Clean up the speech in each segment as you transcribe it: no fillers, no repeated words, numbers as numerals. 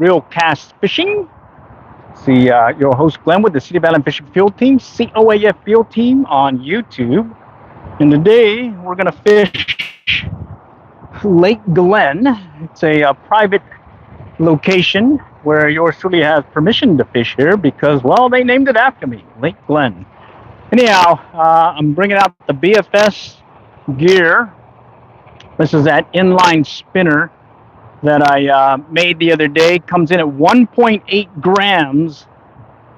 Real Cast Fishing. See your host Glenn with the City of Allen Fishing Field Team, COAF Field Team on YouTube. And today we're going to fish Lake Glen. It's a private location where yours truly has permission to fish here because, well, they named it after me, Lake Glen. Anyhow, I'm bringing out the BFS gear. This is that inline spinner that I made the other day. Comes in at 1.8 grams,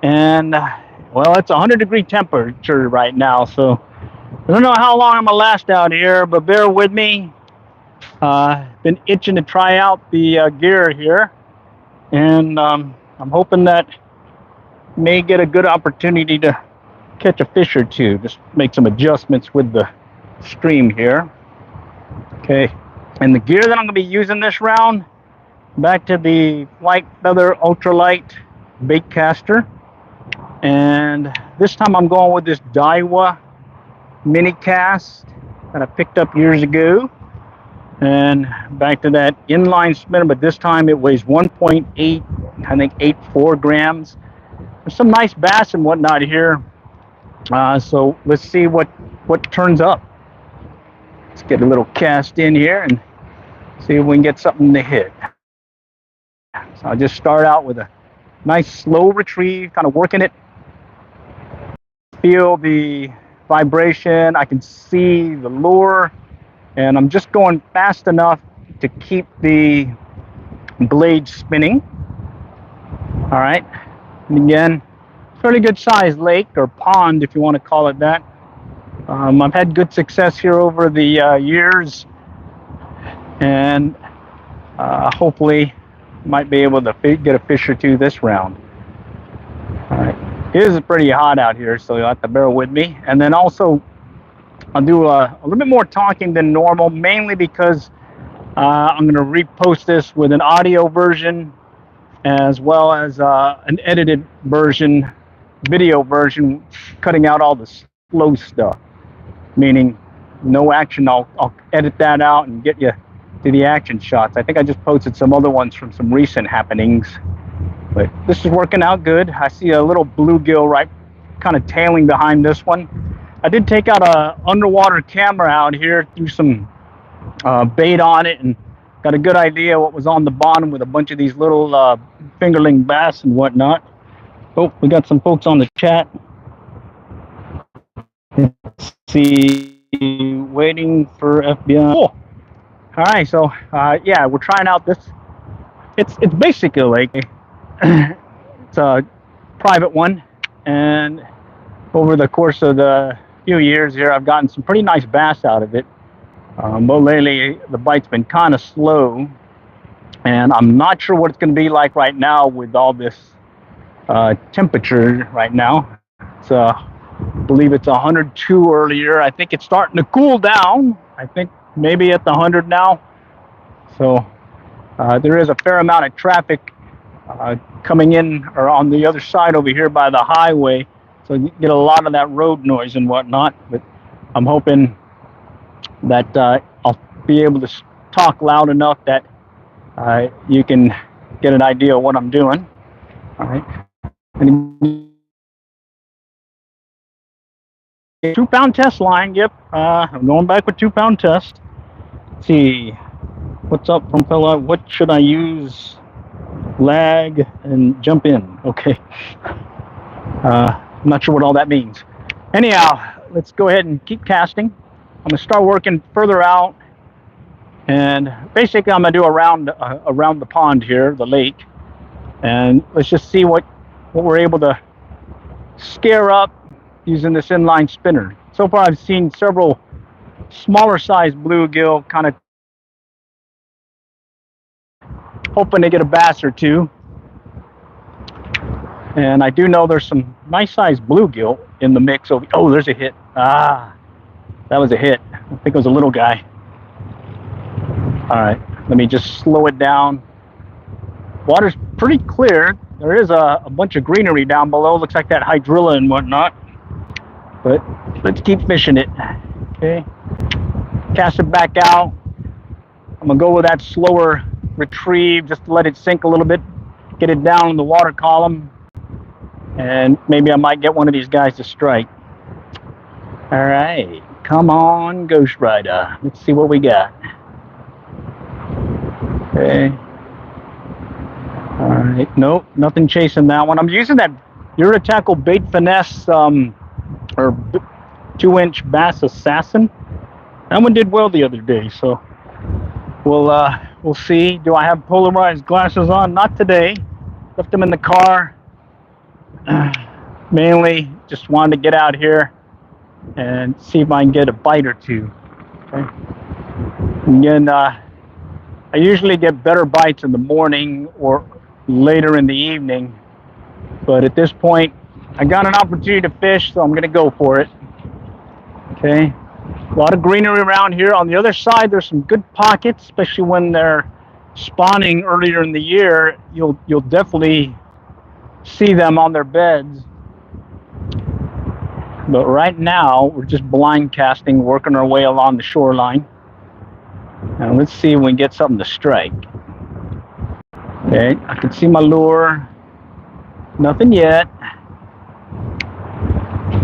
and well, it's 100-degree temperature right now, so I don't know how long I'm gonna last out here, but bear with me. Been itching to try out the gear here, and I'm hoping that may get a good opportunity to catch a fish or two. Just make some adjustments with the stream here. Okay, and the gear that I'm going to be using this round, back to the Flight Feather Ultralight Baitcaster, and this time I'm going with this Daiwa mini cast that I picked up years ago, and back to that inline spinner, but this time it weighs 1.8, I think 84 grams. There's some nice bass and whatnot here, so let's see what turns up. Let's get a little cast in here and see if we can get something to hit. So I'll just start out with a nice slow retrieve, kind of working it. Feel the vibration, I can see the lure, and I'm just going fast enough to keep the blade spinning. All right, and again, fairly good sized lake or pond, if you want to call it that. I've had good success here over the years, and hopefully might be able to get a fish or two this round. All right, it is pretty hot out here, so you'll have to bear with me. And then also, I'll do a little bit more talking than normal, mainly because I'm going to repost this with an audio version as well as an edited version, video version, cutting out all the slow stuff. Meaning no action. I'll edit that out and get you to the action shots. I think I just posted some other ones from some recent happenings, but this is working out good. I see a little bluegill right kind of tailing behind this one. I did take out a underwater camera out here, threw some bait on it, and got a good idea what was on the bottom with a bunch of these little fingerling bass and whatnot. Oh, we got some folks on the chat. Let's see, waiting for FBI. Cool. All right, so yeah, we're trying out this. It's basically like it's a private one, and over the course of the few years here, I've gotten some pretty nice bass out of it. But lately, the bite's been kind of slow, and I'm not sure what it's going to be like right now with all this temperature right now. I believe it's 102 earlier. I think it's starting to cool down. I think maybe at the 100 now. So there is a fair amount of traffic coming in or on the other side over here by the highway. So you get a lot of that road noise and whatnot. But I'm hoping that I'll be able to talk loud enough that you can get an idea of what I'm doing. All right. And 2-pound test line, yep. I'm going back with 2-pound test. Let's see, what's up from fella? What should I use? Lag and jump in. Okay. I'm not sure what all that means. Anyhow, let's go ahead and keep casting. I'm gonna start working further out, and basically I'm gonna do around the pond here, the lake, and let's just see what we're able to scare up using this inline spinner. So far I've seen several smaller sized bluegill, kind of hoping to get a bass or two. And I do know there's some nice sized bluegill in the mix. Oh, there's a hit. Ah, that was a hit. I think it was a little guy. All right, let me just slow it down. Water's pretty clear. There is a bunch of greenery down below. Looks like that hydrilla and whatnot. But let's keep fishing it. Okay, cast it back out. I'm gonna go with that slower retrieve just to let it sink a little bit. get it down in the water column, and maybe I might get one of these guys to strike. All right, come on, Ghost Rider. Let's see what we got. Okay. All right, nope, nothing chasing that one. I'm using that Euro Tackle Bait Finesse or 2-inch Bass Assassin. That one did well the other day, so we'll see. Do I have polarized glasses on? Not today. Left them in the car. Mainly just wanted to get out here and see if I can get a bite or two. Okay. And then I usually get better bites in the morning or later in the evening, but at this point I got an opportunity to fish, so I'm gonna go for it. Okay, a lot of greenery around here. On the other side there's some good pockets, especially when they're spawning earlier in the year. You'll definitely see them on their beds. But right now we're just blind casting, working our way along the shoreline, and let's see if we can get something to strike. Okay, I can see my lure. Nothing yet.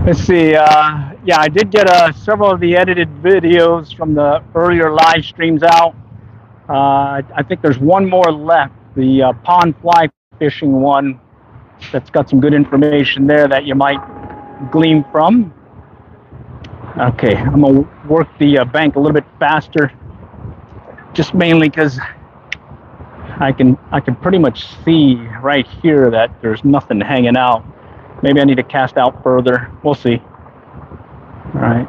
Let's see. Yeah, I did get several of the edited videos from the earlier live streams out. I think there's one more left, the pond fly fishing one, that's got some good information there that you might glean from. Okay, I'm gonna work the bank a little bit faster, just mainly because I can pretty much see right here that there's nothing hanging out. Maybe I need to cast out further. We'll see. All right.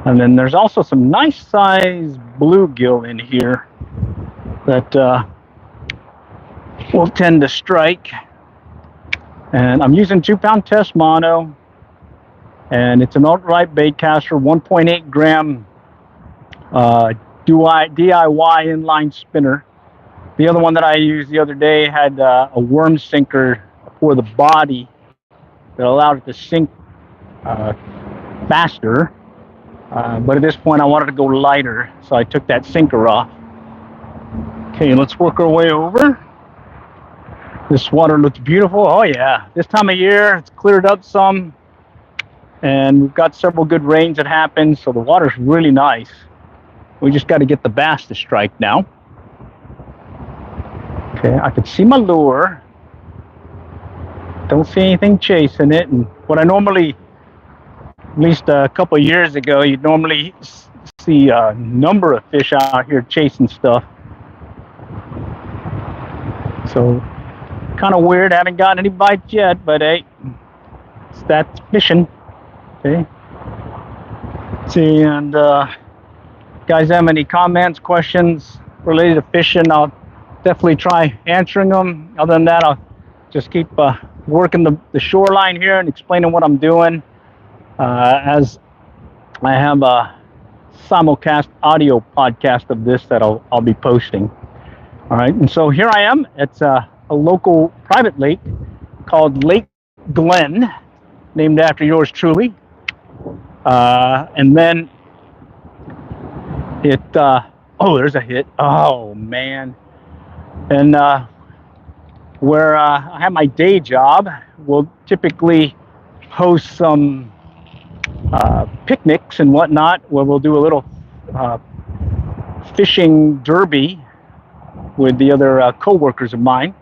And then there's also some nice size bluegill in here that will tend to strike. And I'm using 2-pound test mono, and it's an Ultralight Baitcaster 1.8 gram DIY inline spinner. The other one that I used the other day had a worm sinker for the body that allowed it to sink faster. But at this point I wanted to go lighter, so I took that sinker off. Okay, let's work our way over. This water looks beautiful. Oh yeah, this time of year it's cleared up some, and we've got several good rains that happened, so the water's really nice. We just got to get the bass to strike now. Okay, I can see my lure. Don't see anything chasing it. And what I normally, at least a couple of years ago, you'd normally see a number of fish out here chasing stuff. So kind of weird. Haven't gotten any bites yet, but hey, that's fishing. Okay. See, and guys have any comments, questions related to fishing, I'll definitely try answering them. Other than that, I'll just keep working the shoreline here and explaining what I'm doing, as I have a simulcast audio podcast of this that I'll be posting. All right, and so here I am. It's a local private lake called Lake Glen, named after yours truly. And then it, oh, there's a hit. Oh man. And where I have my day job, we'll typically host some picnics and whatnot, where we'll do a little fishing derby with the other co-workers of mine.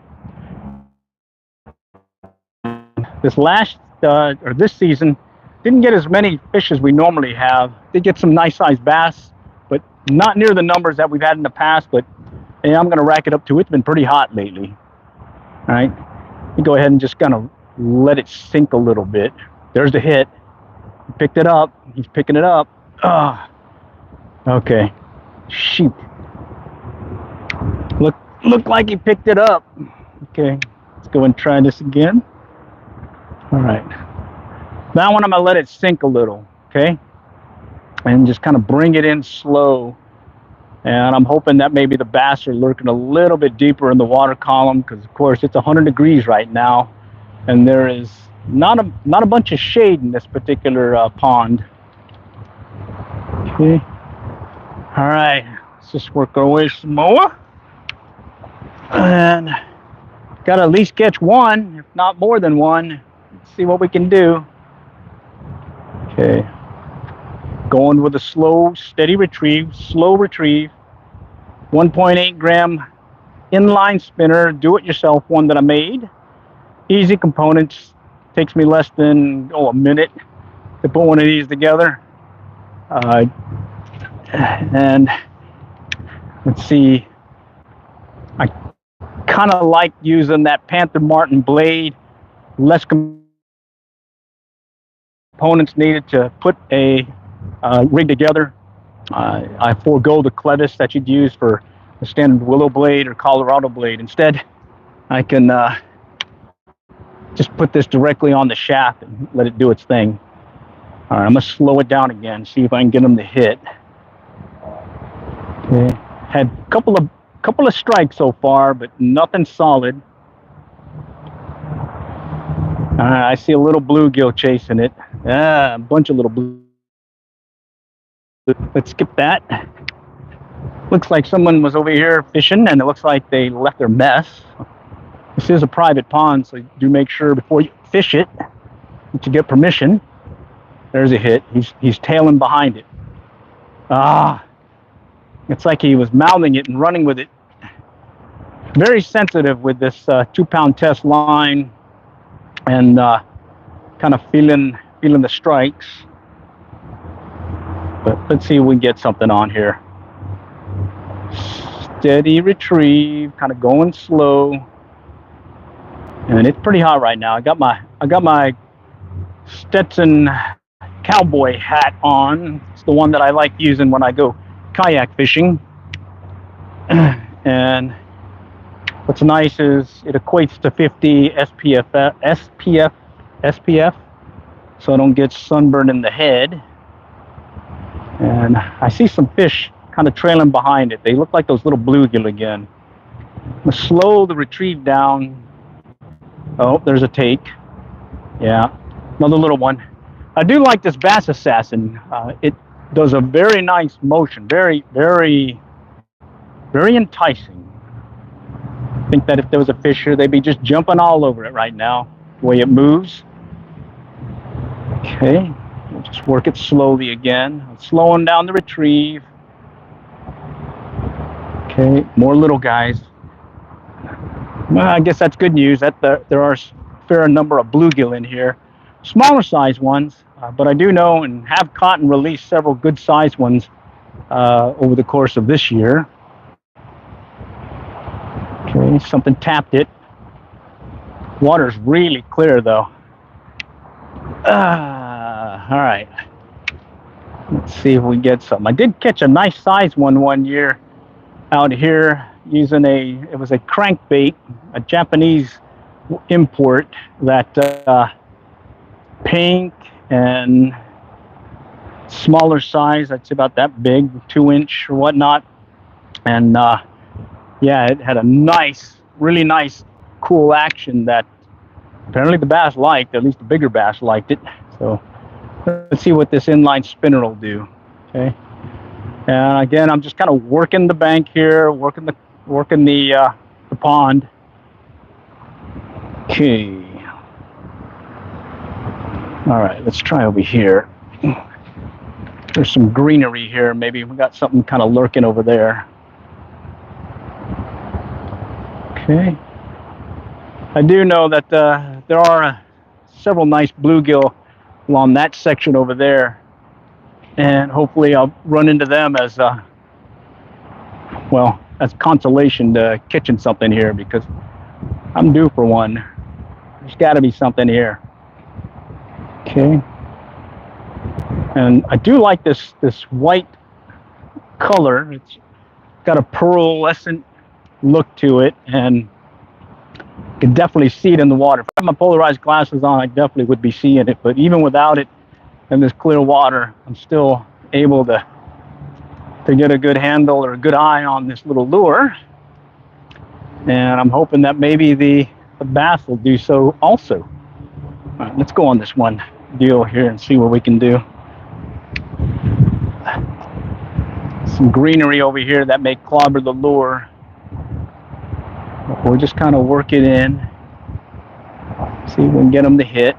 This season, didn't get as many fish as we normally have. Did get some nice sized bass, but not near the numbers that we've had in the past. But hey, I'm going to rack it up too. It's been pretty hot lately. All right, we go ahead and just kind of let it sink a little bit. There's the hit. He picked it up. He's picking it up. Okay. Shoot. Looked like he picked it up. Okay, let's go and try this again. All right. That one I'm gonna let it sink a little, okay? And just kind of bring it in slow. And I'm hoping that maybe the bass are lurking a little bit deeper in the water column, because of course it's 100 degrees right now, and there is not a bunch of shade in this particular pond. Okay. All right. Let's just work our way some more. And Got to at least catch one, if not more than one. Let's see what we can do. Okay. Going with a slow, steady retrieve, slow retrieve. 1.8 gram inline spinner, do-it-yourself one that I made. Easy components. Takes me less than a minute to put one of these together. And let's see. I kind of like using that Panther Martin blade. Less components needed to put a rig together. I forego the clevis that you'd use for a standard willow blade or Colorado blade. Instead, I can just put this directly on the shaft and let it do its thing. All right, I'm gonna slow it down again, see if I can get them to hit. Okay. Had a couple of strikes so far, but nothing solid. I see a little bluegill chasing it. A bunch of little blue. Let's skip that. Looks like someone was over here fishing, and it looks like they left their mess. This is a private pond, so do make sure before you fish it to get permission. There's a hit. He's tailing behind it. It's like he was mouthing it and running with it. Very sensitive with this 2-pound test line, and kind of feeling the strikes. But let's see if we can get something on here. Steady retrieve, kind of going slow. And it's pretty hot right now. I got my Stetson cowboy hat on. It's the one that I like using when I go kayak fishing. And what's nice is it equates to 50 SPF, so I don't get sunburned in the head. And I see some fish kind of trailing behind it. They look like those little bluegill again. I'm gonna slow the retrieve down. Oh, there's a take. Yeah, another little one. I do like this Bass Assassin. It does a very nice motion, very, very, very enticing. I think that if there was a fish here, they'd be just jumping all over it right now, the way it moves. Okay, we'll just work it slowly again. I'm slowing down the retrieve. Okay, more little guys. Well, I guess that's good news that there are a fair number of bluegill in here. Smaller size ones, but I do know and have caught and released several good size ones over the course of this year. Okay, something tapped it. Water's really clear though. All right. Let's see if we get some. I did catch a nice size one year out here using it was a crankbait, a Japanese import that pink and smaller size. That's about that big, 2-inch or whatnot. And yeah, it had a nice, really nice, cool action that apparently the bass liked. At least the bigger bass liked it. So let's see what this inline spinner will do. Okay. And again, I'm just kind of working the bank here, working the pond. Okay. All right, let's try over here. There's some greenery here. Maybe we got something kind of lurking over there. Okay. I do know that there are several nice bluegill along that section over there. And hopefully I'll run into them as, well, as consolation to catching something here, because I'm due for one. There's got to be something here. Okay. And I do like this white color. It's got a pearlescent look to it, and you can definitely see it in the water. If I had my polarized glasses on, I definitely would be seeing it, but even without it in this clear water, I'm still able to get a good handle or a good eye on this little lure. And I'm hoping that maybe the bass will do so also. All right, let's go on this one deal here and see what we can do. Some greenery over here that may clobber the lure. We'll just kind of work it in. See if we can get them to hit.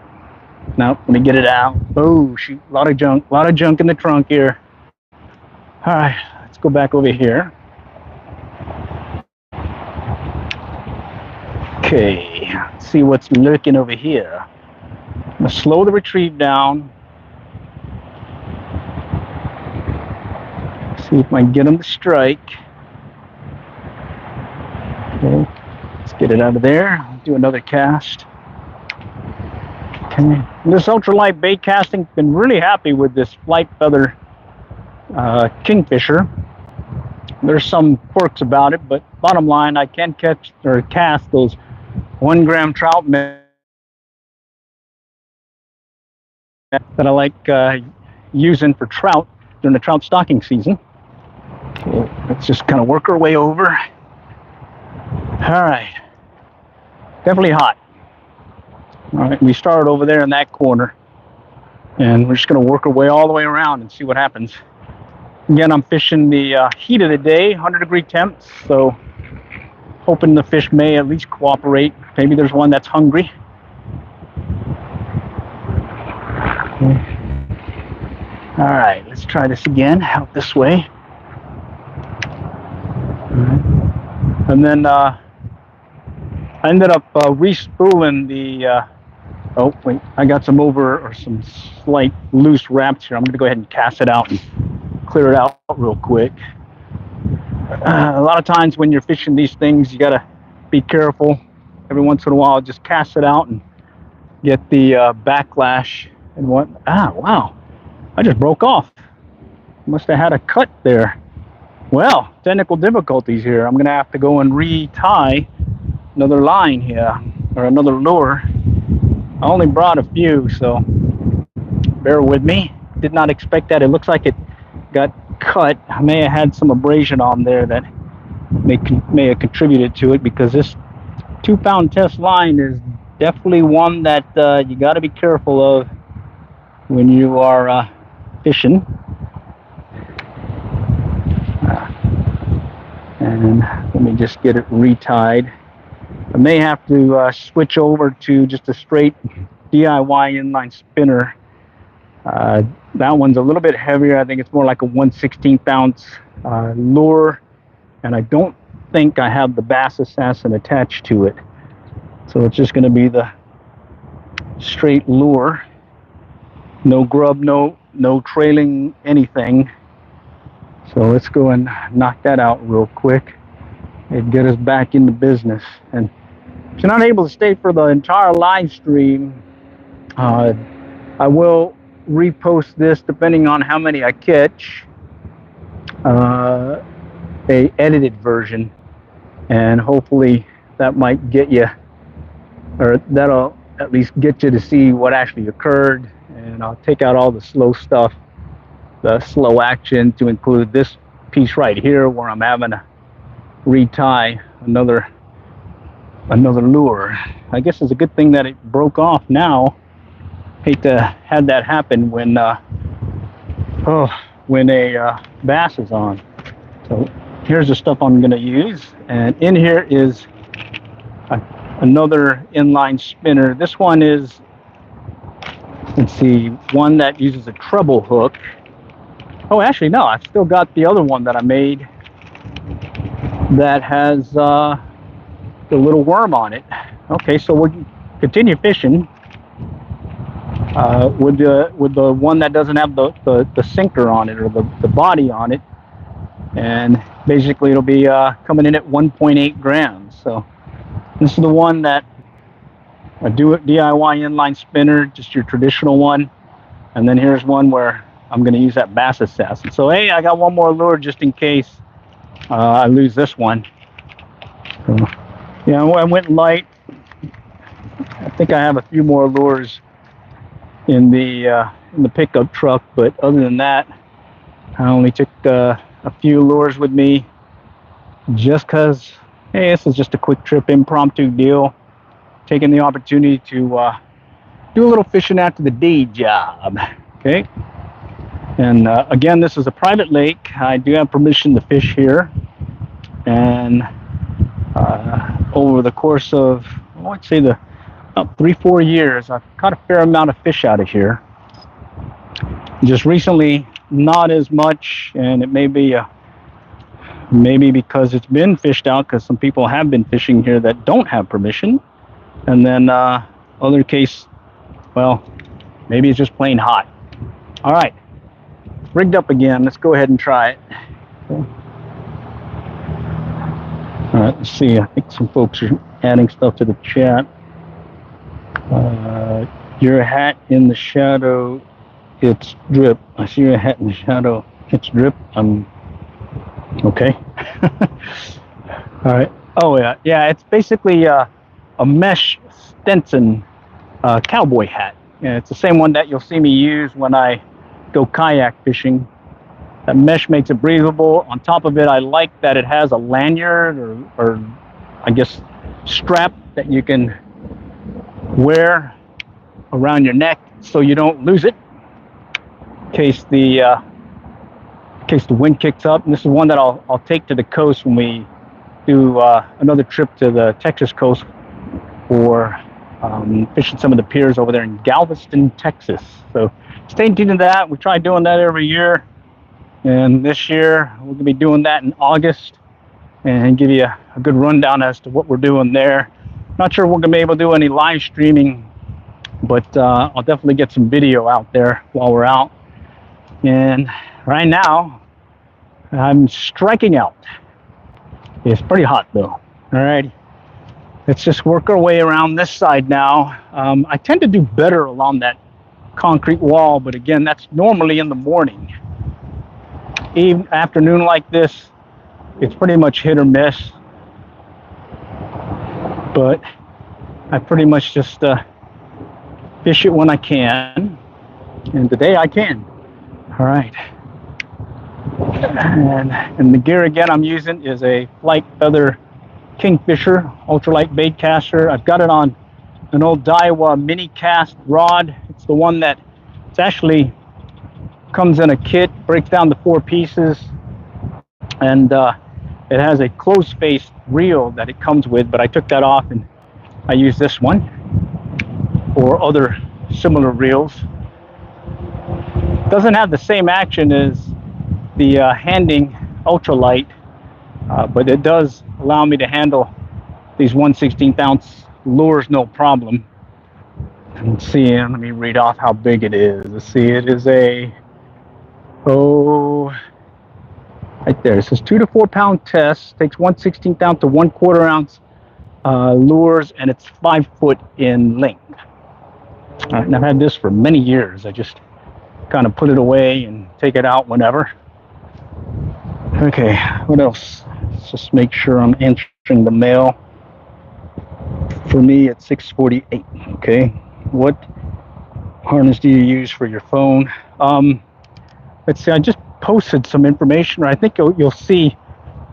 Nope, let me get it out. Oh, shoot, a lot of junk in the trunk here. All right, let's go back over here. Okay, let's see what's lurking over here. I'm gonna slow the retrieve down. See if I can get them to strike. Okay, let's get it out of there. Do another cast. Okay, this ultralight bait casting, been really happy with this flight feather kingfisher. There's some quirks about it, but bottom line, I can catch or cast those 1 gram trout that I like using for trout during the trout stocking season. Okay, let's just kind of work our way over. All right, definitely hot. All right, we started over there in that corner, and we're just going to work our way all the way around and see what happens. Again, I'm fishing the heat of the day, 100-degree temps, so hoping the fish may at least cooperate. Maybe there's one that's hungry. Okay. All right, let's try this again, out this way. All right. And then I ended up re-spooling the, oh wait, I got some some slight loose wraps here. I'm gonna go ahead and cast it out and clear it out real quick. A lot of times when you're fishing these things, you gotta be careful. Every once in a while, just cast it out and get the backlash and what. Ah, wow, I just broke off. Must have had a cut there. Well, technical difficulties here. I'm gonna have to go and re-tie another line here, or another lure. I only brought a few, so bear with me. Did not expect that. It looks like it got cut. I may have had some abrasion on there that may have contributed to it, because this 2-pound test line is definitely one that you got to be careful of when you are fishing. And let me just get it retied. I may have to switch over to just a straight DIY inline spinner. That one's a little bit heavier. I think it's more like a 1/16 ounce lure, and I don't think I have the Bass Assassin attached to it. So it's just going to be the straight lure. No grub, no trailing anything. So let's go and knock that out real quick and get us back into business. And if you're not able to stay for the entire live stream, I will repost this depending on how many I catch, a edited version, and hopefully that might get you, or that'll at least get you to see what actually occurred. And I'll take out all the slow stuff, the slow action, to include this piece right here where I'm having to retie another lure. I guess it's a good thing that it broke off now. Hate to have that happen when a bass is on. So here's the stuff I'm going to use, and in here is another inline spinner. This one is, let's see, one that uses a treble hook. Oh, actually no, I've still got the other one that I made that has the little worm on it. Okay, so we'll continue fishing with the one that doesn't have the sinker on it, or the body on it, and basically it'll be coming in at 1.8 grams. So this is the one that I do it DIY inline spinner, just your traditional one, and then here's one where I'm going to use that Bass Assassin. So hey, I got one more lure just in case I lose this one. So, yeah, I went light. I think I have a few more lures in the pickup truck, but other than that, I only took a few lures with me, just because, hey, this is just a quick trip, impromptu deal, taking the opportunity to do a little fishing after the day job. Okay, and again, this is a private lake. I do have permission to fish here, and over the course of, I'd say, about 3-4 years, I've caught a fair amount of fish out of here. Just recently, not as much, and it may be maybe because it's been fished out, because some people have been fishing here that don't have permission, and then other case, well, maybe it's just plain hot. All right, rigged up again. Let's go ahead and try it. All right, let's see. I think some folks are adding stuff to the chat. Your hat in the shadow, it's drip. I see your hat in the shadow, it's drip. Okay. All right. Oh yeah, yeah. It's basically a mesh Stetson cowboy hat. Yeah, it's the same one that you'll see me use when I go kayak fishing. That mesh makes it breathable. On top of it, I like that it has a lanyard or I guess strap that you can wear around your neck so you don't lose it in case the wind kicks up. And this is one that I'll take to the coast when we do another trip to the Texas coast for fishing some of the piers over there in Galveston, Texas. So stay tuned to that. We try doing that every year, and this year we're going to be doing that in August and give you a good rundown as to what we're doing there. Not sure we're going to be able to do any live streaming, but I'll definitely get some video out there while we're out. And right now I'm striking out. It's pretty hot though. All right, let's just work our way around this side now. I tend to do better along that concrete wall, but again, that's normally in the morning. Even afternoon like this, it's pretty much hit or miss. But I pretty much just fish it when I can, and today I can. All right. And the gear again I'm using is a Flight Feather Kingfisher Ultralight Baitcaster. I've got it on an old Daiwa mini cast rod. It's the one that it's actually comes in a kit, breaks down to 4 pieces, and it has a closed space reel that it comes with, but I took that off and I use this one or other similar reels. Doesn't have the same action as the Handing Ultralight, but it does allow me to handle these 1/16 ounce lures no problem. Let's see, let me read off how big it is. Let's see, it is a, right there, it says 2 to 4 pound test, takes 1/16 ounce to 1/4 ounce lures, and it's 5 foot in length. All right, and I've had this for many years. I just kind of put it away and take it out whenever. Okay, what else? Let's just make sure I'm answering the mail. For me, it's 6:48. Okay, what harness do you use for your phone? Let's see, I just posted some information, or I think you'll see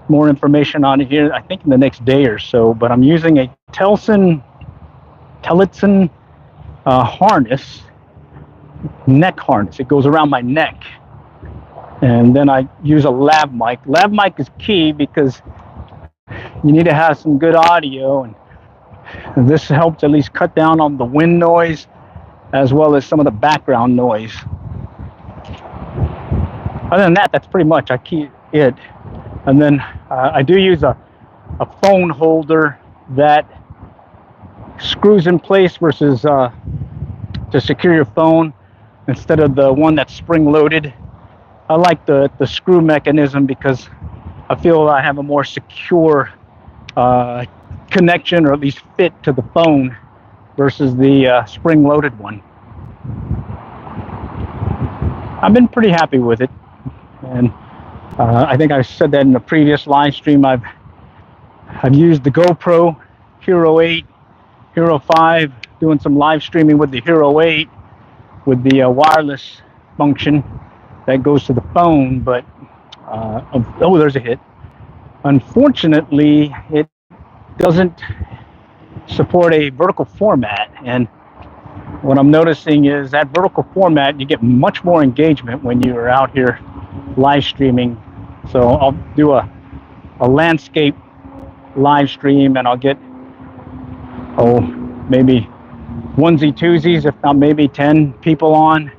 more information on it here, I think in the next day or so, but I'm using a Tellison harness, neck harness. It goes around my neck. And then I use a lav mic. Lav mic is key because you need to have some good audio, and this helps at least cut down on the wind noise as well as some of the background noise. Other than that, that's pretty much I keep it. And then I do use a phone holder that screws in place versus to secure your phone instead of the one that's spring loaded. I like the screw mechanism because I feel I have a more secure connection, or at least fit to the phone, versus the spring loaded one. I've been pretty happy with it, and I think I said that in the previous live stream. I've used the GoPro Hero 8, Hero 5, doing some live streaming with the Hero 8 with the wireless function that goes to the phone, but oh, there's a hit. Unfortunately, it doesn't support a vertical format, and what I'm noticing is that vertical format, you get much more engagement when you're out here live streaming. So I'll do a landscape live stream, and I'll get oh, maybe onesie twosies, if not maybe 10 people on.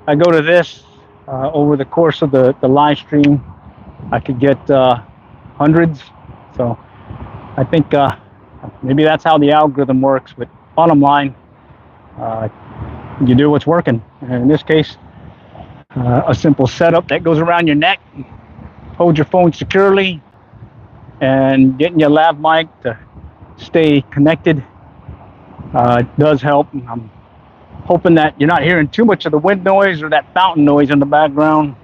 I go to this over the course of the live stream, I could get hundreds. So I think maybe that's how the algorithm works. But bottom line, you do what's working. And in this case, a simple setup that goes around your neck, hold your phone securely, and getting your lav mic to stay connected does help. I'm hoping that you're not hearing too much of the wind noise or that fountain noise in the background.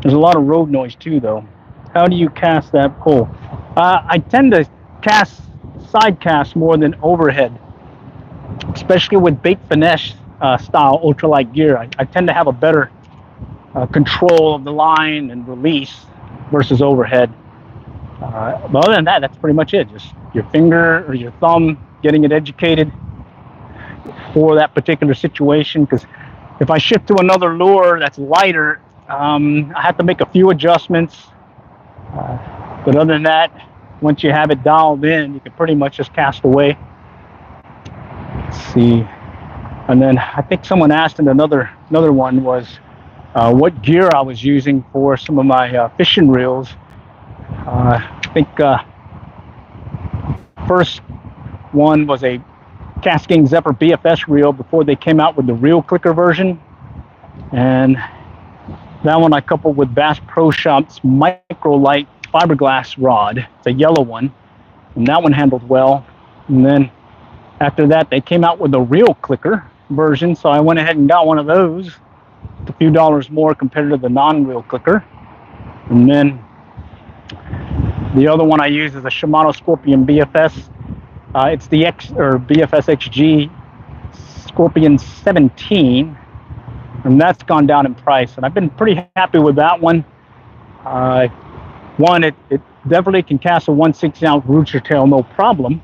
There's a lot of road noise too, though. How do you cast that pole? I tend to cast side cast more than overhead, especially with bait finesse style ultralight gear. I tend to have a better control of the line and release versus overhead. But other than that, that's pretty much it. Just your finger or your thumb, getting it educated for that particular situation. Because if I shift to another lure that's lighter, I have to make a few adjustments. But other than that, once you have it dialed in, you can pretty much just cast away. Let's see. And then I think someone asked in another one was what gear I was using for some of my fishing reels. I think first one was a Cascade Zephyr BFS reel before they came out with the reel clicker version, and that one I coupled with Bass Pro Shop's Microlight fiberglass rod. It's a yellow one, and that one handled well. And then after that, they came out with the reel clicker version, so I went ahead and got one of those. It's a few dollars more compared to the non-reel clicker. And then the other one I use is a Shimano Scorpion BFS. It's the BFS XG Scorpion 17, and that's gone down in price. And I've been pretty happy with that one. One, it definitely can cast a 1/6-ounce rooster tail, no problem.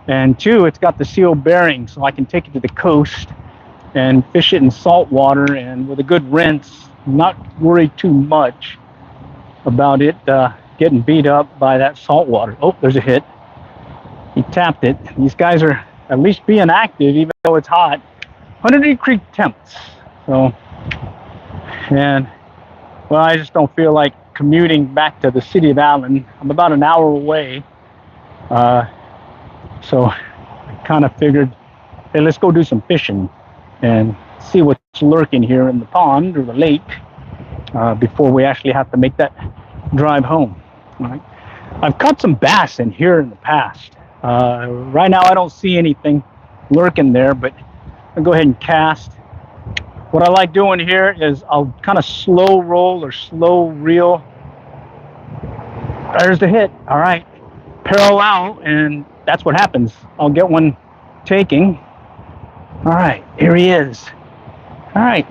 And two, it's got the sealed bearing, so I can take it to the coast and fish it in salt water, and with a good rinse, not worry too much about it getting beat up by that salt water. Oh, there's a hit. He tapped it. These guys are at least being active, even though it's hot. 100-degree temps. So, and well, I just don't feel like commuting back to the city of Allen. I'm about an hour away. So I kind of figured, hey, let's go do some fishing and see what's lurking here in the pond or the lake before we actually have to make that drive home. All right. I've caught some bass in here in the past. Right now I don't see anything lurking there, but I'll go ahead and cast. What I like doing here is I'll kind of slow roll or slow reel. There's the hit. All right. Parallel, and that's what happens. I'll get one taking. All right, here he is. All right.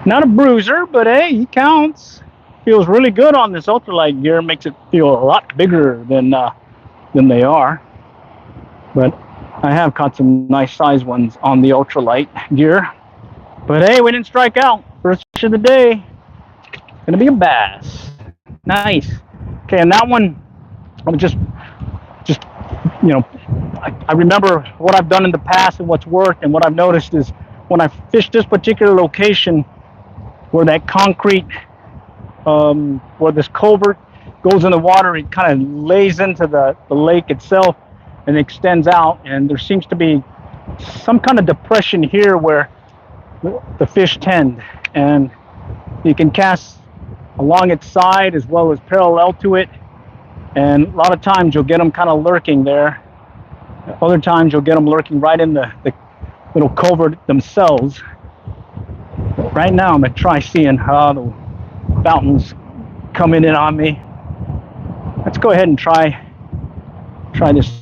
Not a bruiser, but hey, he counts. Feels really good on this ultralight gear. Makes it feel a lot bigger than they are. But I have caught some nice size ones on the ultralight gear. But hey, we didn't strike out. First fish of the day. Gonna be a bass. Nice. Okay, and that one, I'm just you know, I remember what I've done in the past and what's worked, and what I've noticed is when I fish this particular location where that concrete, where this culvert goes in the water, it kind of lays into the lake itself and extends out, and there seems to be some kind of depression here where the fish tend, and you can cast along its side as well as parallel to it, and a lot of times you'll get them kind of lurking there. Other times you'll get them lurking right in the little culvert themselves. But right now I'm gonna try seeing how the fountain's coming in on me. Let's go ahead and try this.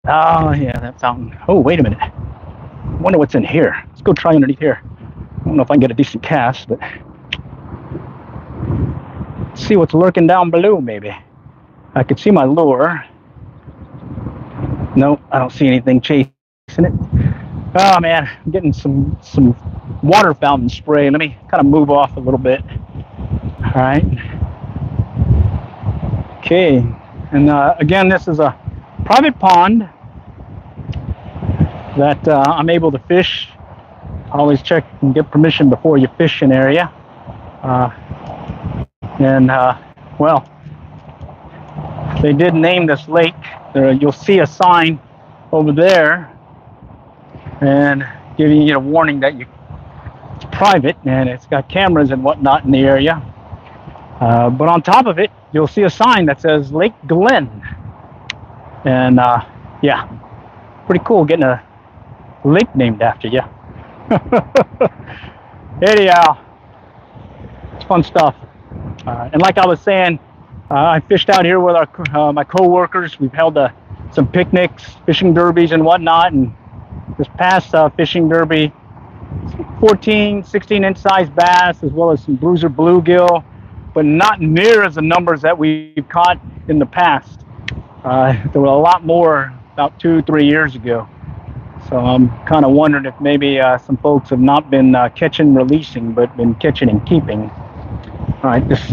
Oh yeah, that fountain. Oh, wait a minute. I wonder what's in here. Let's go try underneath here. I don't know if I can get a decent cast, but let's see what's lurking down below. Maybe I could see my lure. Nope, I don't see anything chasing it. Oh man, I'm getting some water fountain spray. Let me kind of move off a little bit. All right. Okay, and again, this is a private pond that I'm able to fish. Always check and get permission before you fish an area. Well, they did name this lake. You'll see a sign over there and giving you a warning that it's private and it's got cameras and whatnot in the area. But on top of it, you'll see a sign that says Lake Glen. And yeah, pretty cool getting a lake named after you. Anyhow, it's fun stuff. And like I was saying, I fished out here with my co-workers. We've held some picnics, fishing derbies and whatnot. And this past fishing derby, 14, 16-inch size bass, as well as some bruiser bluegill, but not near as the numbers that we've caught in the past. There were a lot more about 2-3 years ago. So I'm kind of wondering if maybe some folks have not been catching and releasing, but been catching and keeping. All right, this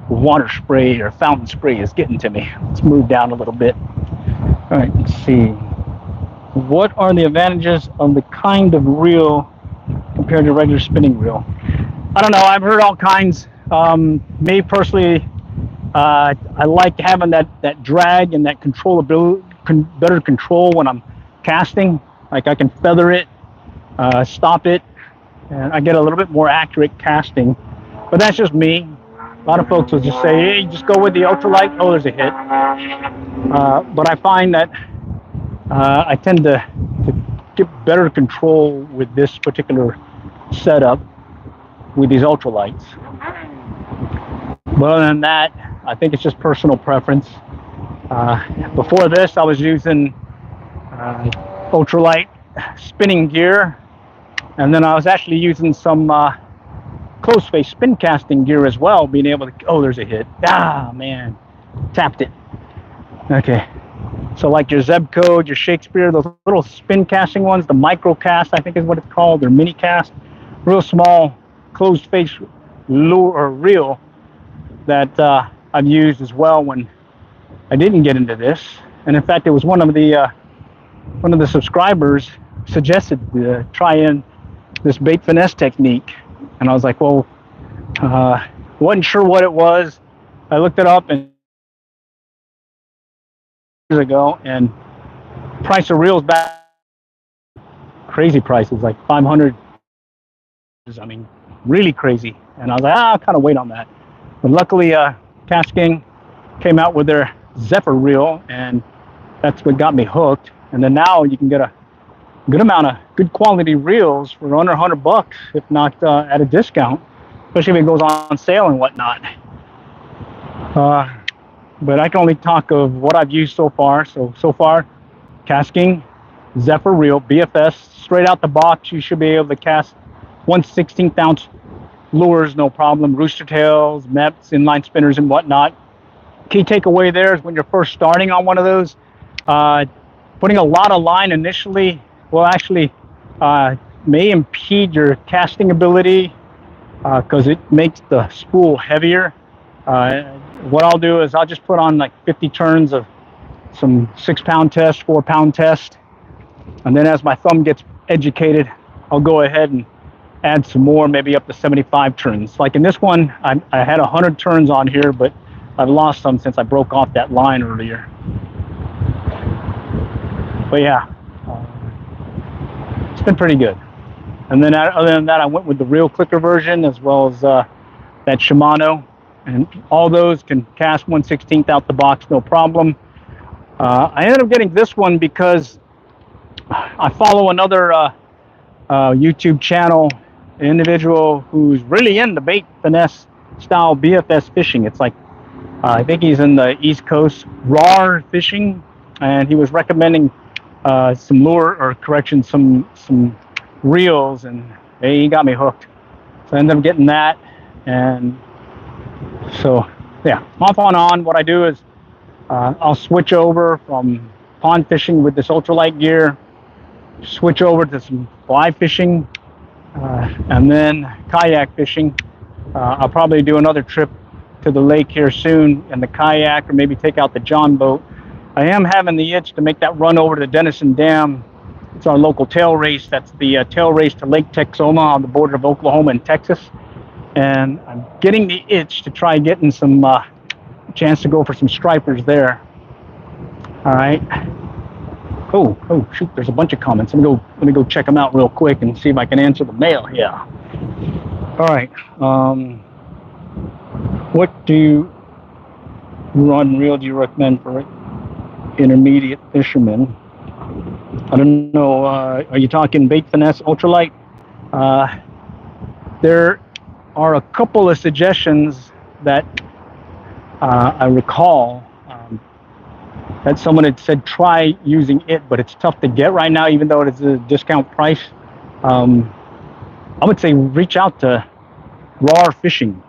water spray or fountain spray is getting to me. Let's move down a little bit. All right, let's see. What are the advantages of the kind of reel compared to regular spinning reel? I don't know. I've heard all kinds. Me personally, I like having that drag and that controllability, better control when I'm casting. Like I can feather it, stop it, and I get a little bit more accurate casting. But that's just me. A lot of folks will just say, hey, just go with the ultralight. Oh, there's a hit. But I find that I tend to get better control with this particular setup with these ultralights. But other than that, I think it's just personal preference. Before this, I was using ultralight spinning gear, and then I was actually using some close face spin casting gear as well, being able to, oh, there's a hit. Ah, man, tapped it. Okay, so like your Zeb Code, your Shakespeare, those little spin casting ones, the micro cast, I think is what it's called, or mini cast, real small closed face lure or reel that I've used as well when I didn't get into this. And in fact, it was one of the subscribers suggested to try in this bait finesse technique, and I was like, well, wasn't sure what it was. I looked it up and years ago, and price of reels back, crazy prices, like 500. I mean, really crazy. And I was like, I'll kind of wait on that. But luckily, Cash King came out with their Zephyr reel, and that's what got me hooked. And then now you can get a good amount of good quality reels for under $100, if not at a discount, especially if it goes on sale and whatnot. But I can only talk of what I've used so far. So far, Cash King Zephyr reel, BFS, straight out the box. You should be able to cast 1/16 ounce lures, no problem. Rooster tails, MEPs, inline spinners, and whatnot. Key takeaway there is when you're first starting on one of those, putting a lot of line initially will actually may impede your casting ability because it makes the spool heavier. What I'll do is I'll just put on like 50 turns of some 6-pound test, 4-pound test, and then as my thumb gets educated, I'll go ahead and add some more, maybe up to 75 turns. Like in this one, I had 100 turns on here, but I've lost some since I broke off that line earlier. But yeah, it's been pretty good. And then other than that, I went with the reel clicker version as well as that Shimano, and all those can cast 1/16 out the box, no problem. I ended up getting this one because I follow another YouTube channel, an individual who's really into bait finesse style BFS fishing. It's like, I think he's in the East Coast, raw fishing, and he was recommending some lure, or correction, some reels, and he got me hooked. So I ended up getting that, and so yeah, off on. What I do is I'll switch over from pond fishing with this ultralight gear, switch over to some fly fishing, and then kayak fishing. I'll probably do another trip to the lake here soon in the kayak, or maybe take out the John boat. I am having the itch to make that run over to the Denison Dam. It's our local tail race. That's the tail race to Lake Texoma on the border of Oklahoma and Texas. And I'm getting the itch to try getting some chance to go for some stripers there. All right. Oh shoot! There's a bunch of comments. Let me go check them out real quick and see if I can answer the mail. Yeah. All right. What do you run reel do you recommend for intermediate fishermen? I don't know. Are you talking Bait Finesse Ultralight? There are a couple of suggestions that I recall that someone had said try using it, but it's tough to get right now, even though it's a discount price. I would say reach out to Raw Fishing.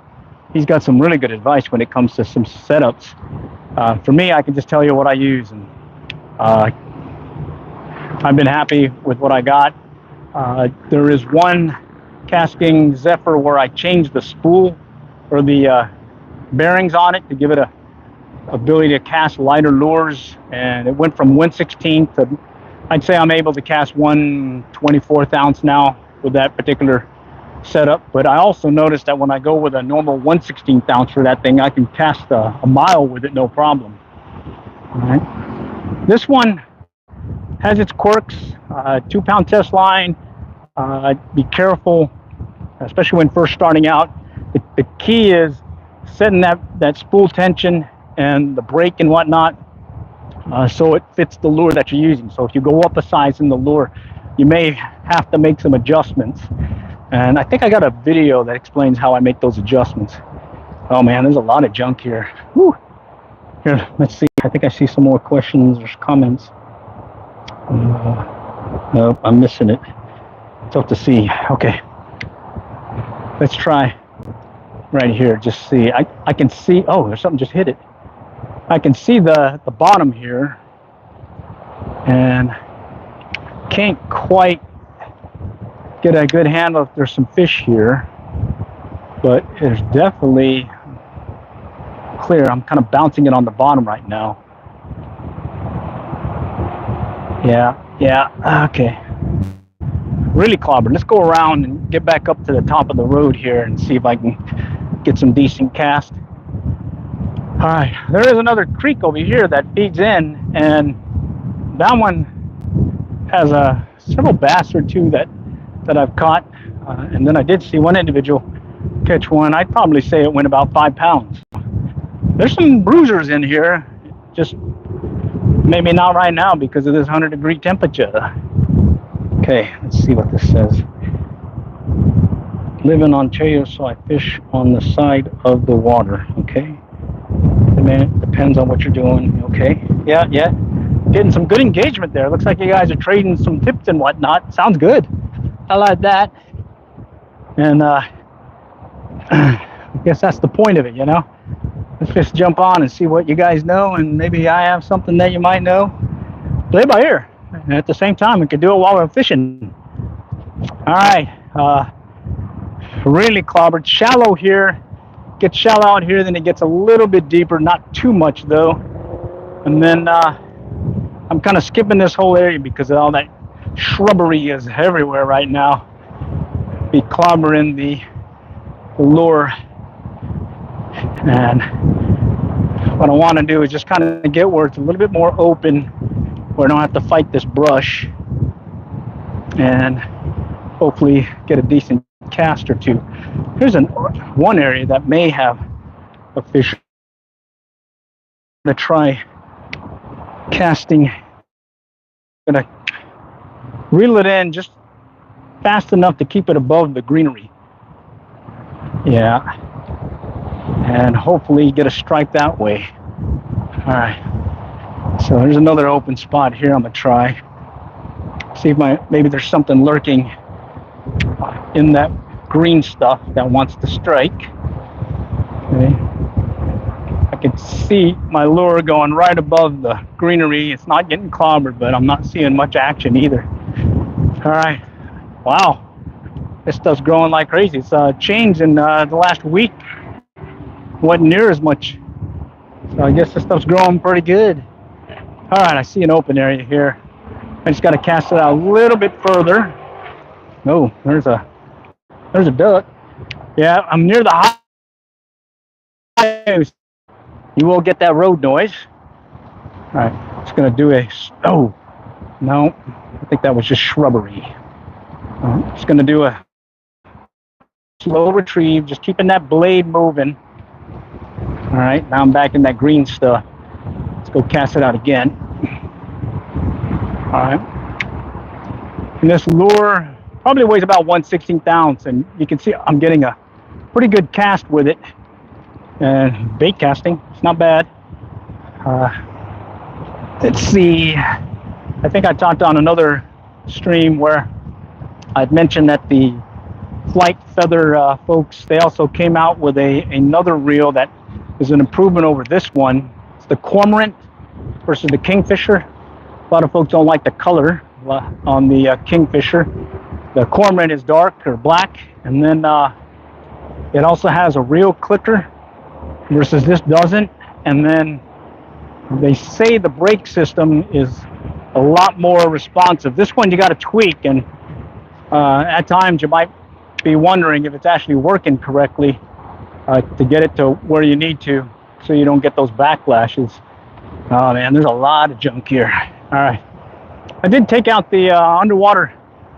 He's got some really good advice when it comes to some setups. For me, I can just tell you what I use, and I've been happy with what I got. There is one casting Zephyr where I changed the spool or the bearings on it to give it a ability to cast lighter lures, and it went from 1/16 to, I'd say I'm able to cast 1/24 ounce now with that particular setup. But I also noticed that when I go with a normal 1/16 ounce for that thing, I can cast a mile with it no problem. All right. This one has its quirks. 2-pound test line. Be careful, especially when first starting out. The key is setting that spool tension and the brake and whatnot, so it fits the lure that you're using. So if you go up a size in the lure, you may have to make some adjustments. And I think I got a video that explains how I make those adjustments. Oh man, there's a lot of junk here. Whew. Here, let's see. I think I see some more questions or comments. Nope, I'm missing it. Tough to see. Okay. Let's try right here. Just see. I can see. Oh, there's something just hit it. I can see the bottom here, and can't quite get a good handle if there's some fish here, but it's definitely clear. I'm kind of bouncing it on the bottom right now. Yeah, okay. Really clobbered. Let's go around and get back up to the top of the road here and see if I can get some decent cast. All right, there is another creek over here that feeds in, and that one has several bass or two that I've caught, and then I did see one individual catch one. I'd probably say it went about 5 pounds. There's some bruisers in here, just maybe not right now because of this 100-degree temperature. Okay, let's see what this says. Live in Ontario, so I fish on the side of the water. Okay. Depends on what you're doing. Okay. Yeah. Getting some good engagement there. Looks like you guys are trading some tips and whatnot. Sounds good. I like that. And I guess that's the point of it, you know. Let's just jump on and see what you guys know, and maybe I have something that you might know. Play by ear. And at the same time, we could do it while we're fishing. All right. Really clobbered. Shallow here. Gets shallow out here, then it gets a little bit deeper, not too much though. And then I'm kind of skipping this whole area because all that shrubbery is everywhere right now. Be clobbering the lure. And what I want to do is just kind of get where it's a little bit more open, where I don't have to fight this brush, and hopefully get a decent cast or two. Here's one area that may have a fish. I'm going to try casting. I'm going to reel it in just fast enough to keep it above the greenery. Yeah. And hopefully get a strike that way. All right. So there's another open spot here. I'm going to try. See if maybe there's something lurking in that green stuff that wants to strike. Okay. I can see my lure going right above the greenery. It's not getting clobbered, but I'm not seeing much action either. All right. Wow. This stuff's growing like crazy. It's changed in the last week. Wasn't near as much. So I guess this stuff's growing pretty good. All right, I see an open area here. I just got to cast it out a little bit further. Oh, there's a duck. Yeah, I'm near the highway. You will get that road noise. All right, it's going to do a, oh, no, I think that was just shrubbery. It's going to do a slow retrieve, just keeping that blade moving. All right, now I'm back in that green stuff. Let's go cast it out again. All right. And this lure probably weighs about 1/16 ounce, and you can see I'm getting a pretty good cast with it. And bait casting, it's not bad. Let's see. I think I talked on another stream where I'd mentioned that the Flight Feather folks, they also came out with another reel that is an improvement over this one. It's the Cormorant versus the Kingfisher. A lot of folks don't like the color on the Kingfisher. The Cormorant is dark or black, and then it also has a reel clicker versus this doesn't. And then they say the brake system is a lot more responsive. This one you got to tweak, and at times you might be wondering if it's actually working correctly to get it to where you need to, so you don't get those backlashes. Oh man, there's a lot of junk here. All right, I did take out the underwater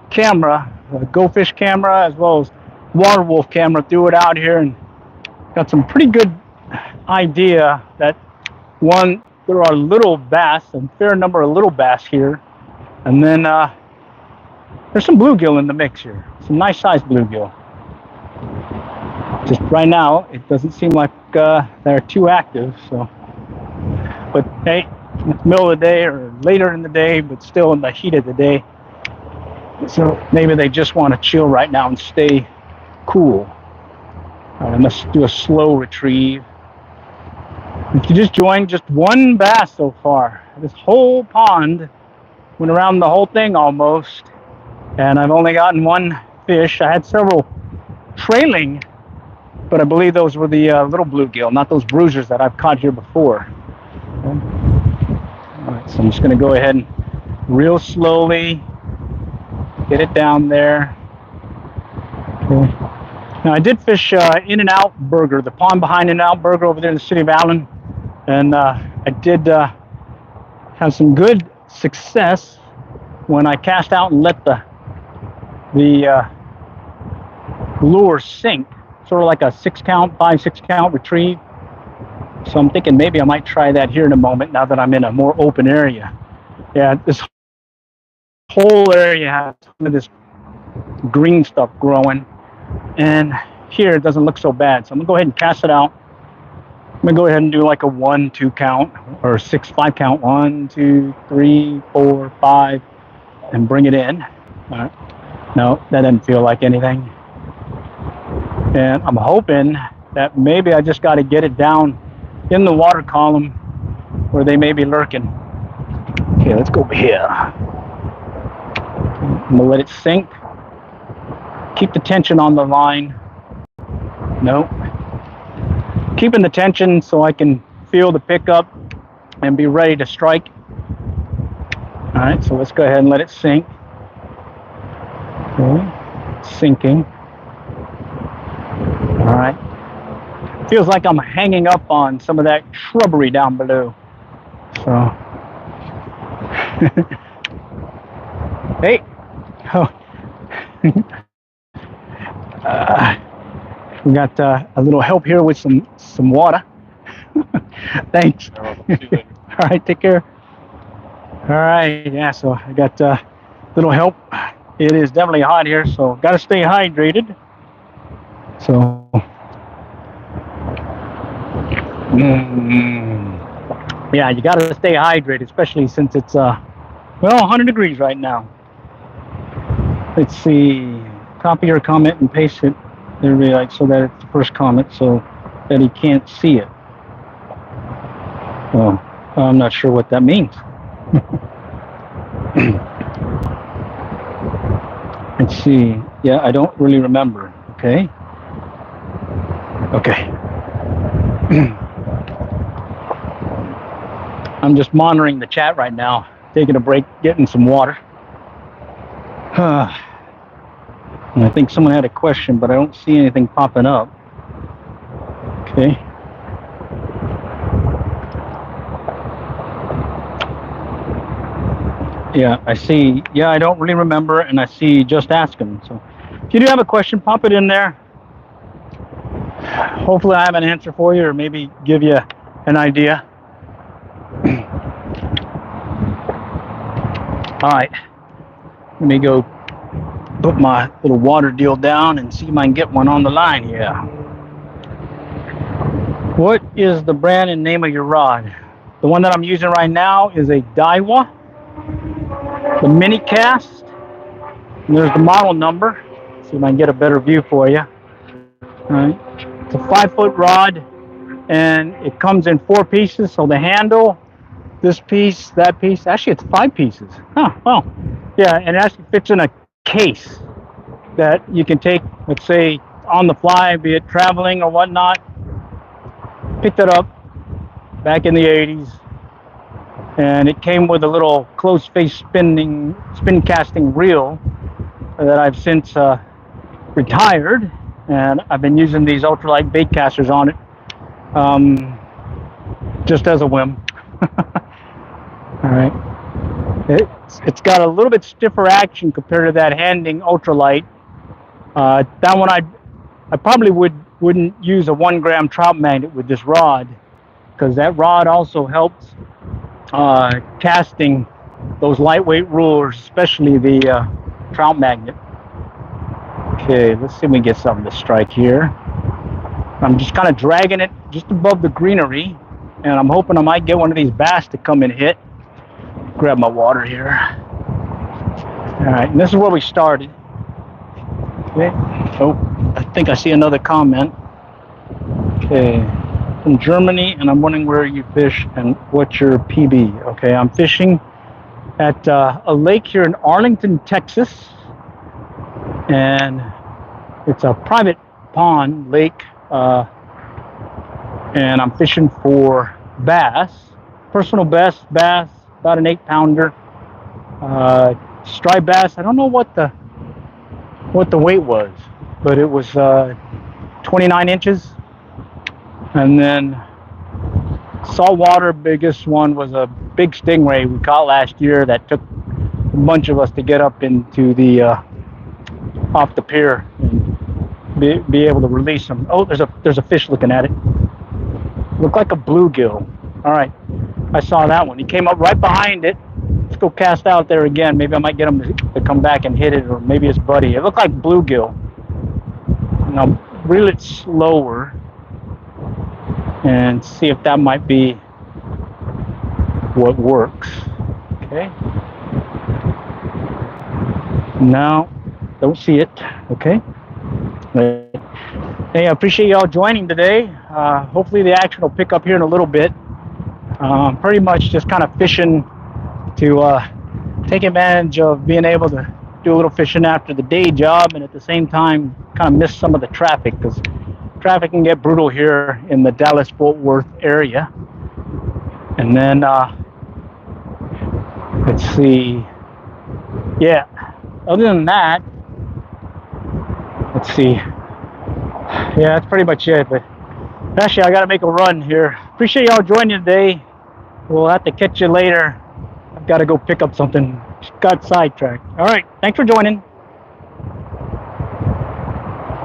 camera, the Go Fish camera, as well as Water Wolf camera. Threw it out here and got some pretty good idea that one, there are little bass, a fair number of little bass here, and then there's some bluegill in the mix here, some nice sized bluegill. Just right now, it doesn't seem like they're too active. So, but hey, it's the middle of the day or later in the day, but still in the heat of the day. So maybe they just want to chill right now and stay cool. All right, let's do a slow retrieve. If you just joined, just one bass so far. This whole pond went around the whole thing almost, and I've only gotten one fish. I had several trailing, but I believe those were the little bluegill, not those bruisers that I've caught here before. Okay. All right, so I'm just going to go ahead and real slowly get it down there. Okay. Now I did fish In-N-Out Burger, the pond behind In-N-Out Burger over there in the city of Allen, and I did have some good success when I cast out and let the lure sink, sort of like a 6-count, 5-6 count retrieve. So I'm thinking maybe I might try that here in a moment now that I'm in a more open area. Yeah, this whole area has some of this green stuff growing, and here it doesn't look so bad. So I'm gonna go ahead and cast it out. I'm gonna go ahead and do like a 1-2 count or 6-5 count, 1, 2, 3, 4, 5, and bring it in. All right. No, that doesn't feel like anything. And I'm hoping that maybe I just got to get it down in the water column where they may be lurking. Okay, let's go over here. I'm gonna let it sink. Keep the tension on the line. Nope. Keeping the tension so I can feel the pickup and be ready to strike. All right, so let's go ahead and let it sink. Okay, sinking. All right. Feels like I'm hanging up on some of that shrubbery down below. So, hey. Oh. We got a little help here with some water. Thanks. All right, take care. All right, yeah, so I got a little help. It is definitely hot here, so got to stay hydrated. So, yeah, you got to stay hydrated, especially since it's, well, 100 degrees right now. Let's see, copy your comment and paste it there, like, so that it's the first comment, so that he can't see it. Oh, I'm not sure what that means. Let's see. Yeah, I don't really remember. Okay. Okay. I'm just monitoring the chat right now, taking a break, getting some water. And I think someone had a question, but I don't see anything popping up. Okay. Yeah, I see. Yeah, I don't really remember, and I see just ask them. So if you do have a question, pop it in there. Hopefully I have an answer for you, or maybe give you an idea. All right, let me go put my little water deal down and see if I can get one on the line here. What is the brand and name of your rod? The one that I'm using right now is a Daiwa, the mini cast. And there's the model number. See if I can get a better view for you. All right. It's a 5-foot rod, and it comes in 4 pieces. So the handle, this piece, that piece. Actually, it's 5 pieces. Huh, well, yeah, and it actually fits in a case that you can take, let's say, on the fly, be it traveling or whatnot. Picked it up back in the 80s, and it came with a little closed face spin casting reel that I've since retired, and I've been using these ultralight bait casters on it, just as a whim. All right, it's got a little bit stiffer action compared to that Handing ultralight. That one I probably wouldn't use a 1 gram trout magnet with this rod, because that rod also helps casting those lightweight rulers, especially the trout magnet. Okay, let's see if we can get something to strike here. I'm just kind of dragging it just above the greenery, and I'm hoping I might get one of these bass to come and hit. Grab my water here. All right, and this is where we started. Okay. Oh, I think I see another comment. Okay, from Germany, and I'm wondering where you fish and what's your PB. Okay, I'm fishing at a lake here in Arlington, Texas, and it's a private pond lake, and I'm fishing for bass, personal best bass, about an 8-pounder, striped bass. I don't know what the weight was, but it was 29 inches. And then saltwater, biggest one was a big stingray we caught last year that took a bunch of us to get up into the off the pier and be able to release them. Oh, there's a fish looking at it. Looked like a bluegill. All right, I saw that one. He came up right behind it. Let's go cast out there again. Maybe I might get him to come back and hit it, or maybe his buddy. It looked like bluegill. And I'll reel it slower and see if that might be what works. Okay. No, don't see it. Okay. Hey, I appreciate y'all joining today. Hopefully the action will pick up here in a little bit. Pretty much just kind of fishing to take advantage of being able to do a little fishing after the day job, and at the same time kind of miss some of the traffic, because traffic can get brutal here in the Dallas-Fort Worth area. And then let's see, yeah, other than that, let's see, yeah, that's pretty much it. But actually I gotta make a run here. Appreciate y'all joining today. We'll have to catch you later. I've got to go pick up something. Just got sidetracked. All right, thanks for joining.